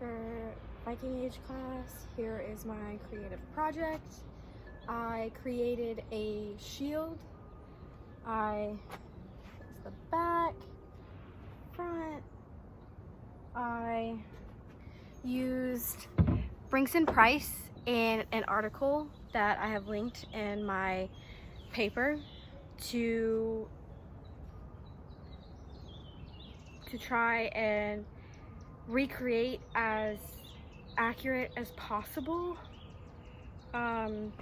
For Viking Age class, here is my creative project. I created a shield. There's the back, front. I used Brinks and Price in an article that I have linked in my paper to try and recreate as accurate as possible. The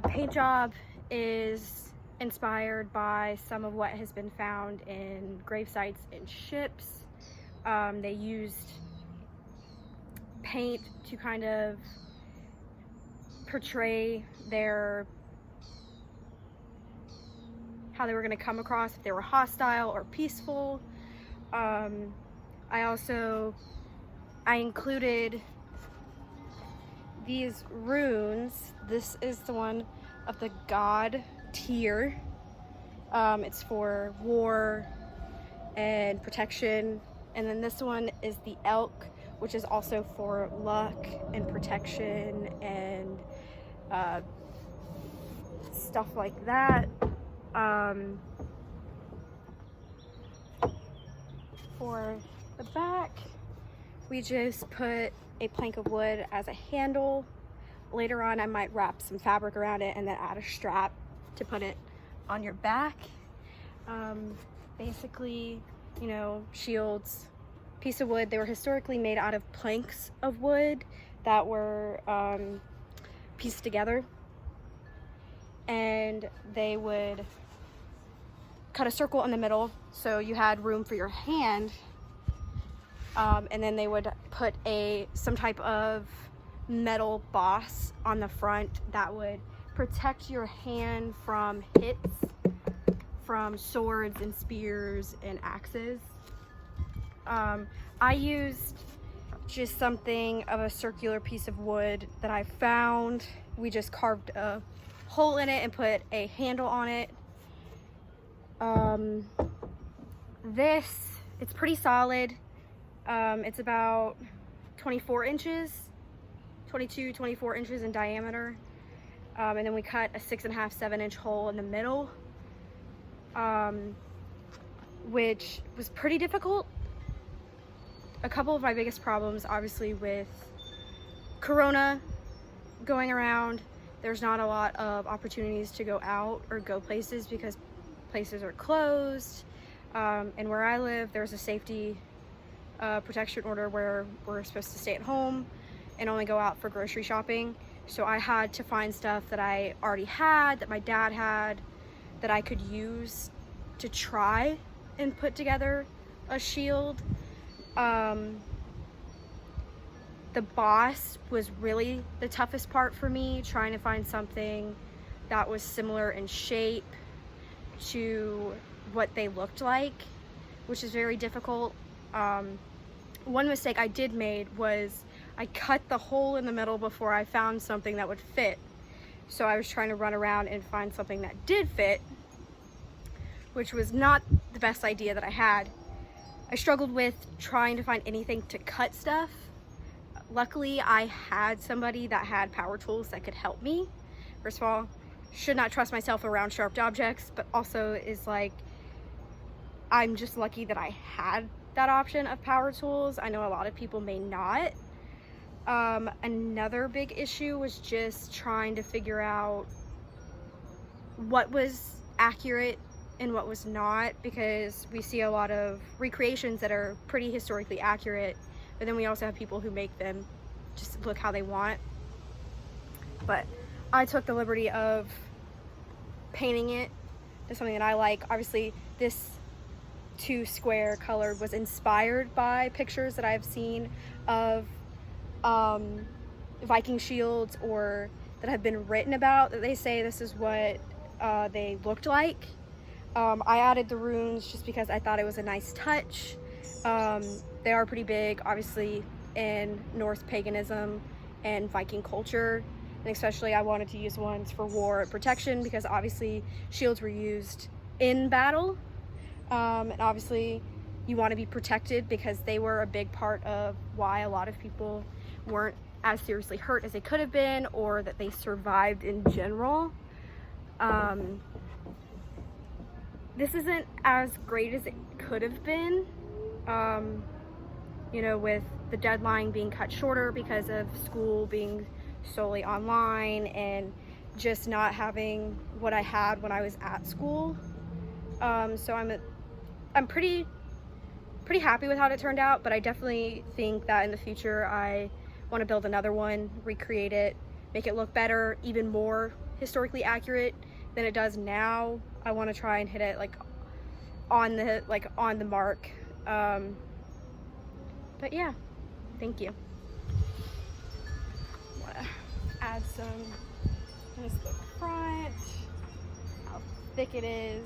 paint job is inspired by some of what has been found in grave sites in ships. They used paint to kind of portray how they were going to come across, if they were hostile or peaceful. I included these runes. This is the one of the god Tyr. It's for war and protection. And then this one is the elk, which is also for luck and protection and stuff like that. For the back, we just put a plank of wood as a handle. Later on, I might wrap some fabric around it and then add a strap to put it on your back. Basically, you know, shields, piece of wood. They were historically made out of planks of wood that were pieced together, and they would cut a circle in the middle so you had room for your hand, and then they would put some type of metal boss on the front that would protect your hand from hits from swords and spears and axes. I used just something of a circular piece of wood that I found. We just carved a hole in it and put a handle on it. It's pretty solid. It's about 24 inches, 24 inches in diameter. And then we cut a 6.5, 7-inch hole in the middle, which was pretty difficult. A couple of my biggest problems, obviously, with Corona going around, there's not a lot of opportunities to go out or go places because places are closed. And where I live, there's a safety protection order where we're supposed to stay at home and only go out for grocery shopping. So I had to find stuff that I already had, that my dad had, that I could use to try and put together a shield. The boss was really the toughest part for me, trying to find something that was similar in shape to what they looked like, which is very difficult. One mistake I did made was I cut the hole in the middle before I found something that would fit. So I was trying to run around and find something that did fit, which was not the best idea that I had. I struggled with trying to find anything to cut stuff. Luckily, I had somebody that had power tools that could help me. First of all, should not trust myself around sharp objects, but also is like, I'm just lucky that I had that option of power tools. I know a lot of people may not. Another big issue was just trying to figure out what was accurate and what was not, because we see a lot of recreations that are pretty historically accurate, but then we also have people who make them just look how they want. But I took the liberty of painting it to something that I like. Obviously, this 2 square color was inspired by pictures that I've seen of Viking shields, or that have been written about, that they say this is what they looked like. I added the runes just because I thought it was a nice touch. They are pretty big, obviously, in Norse paganism and Viking culture, and especially I wanted to use ones for war and protection because obviously shields were used in battle, and obviously you want to be protected because they were a big part of why a lot of people weren't as seriously hurt as they could have been, or that they survived in general. This isn't as great as it could have been, you know, with the deadline being cut shorter because of school being solely online and just not having what I had when I was at school. So I'm pretty happy with how it turned out, but I definitely think that in the future I want to build another one, recreate it, make it look better, even more historically accurate than it does now. I want to try and hit it on the mark. But yeah, thank you. Want to add some in the front, how thick it is,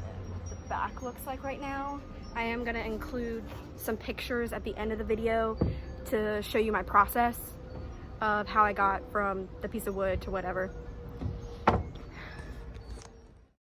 and what the back looks like right now. I am going to include some pictures at the end of the video to show you my process of how I got from the piece of wood to whatever.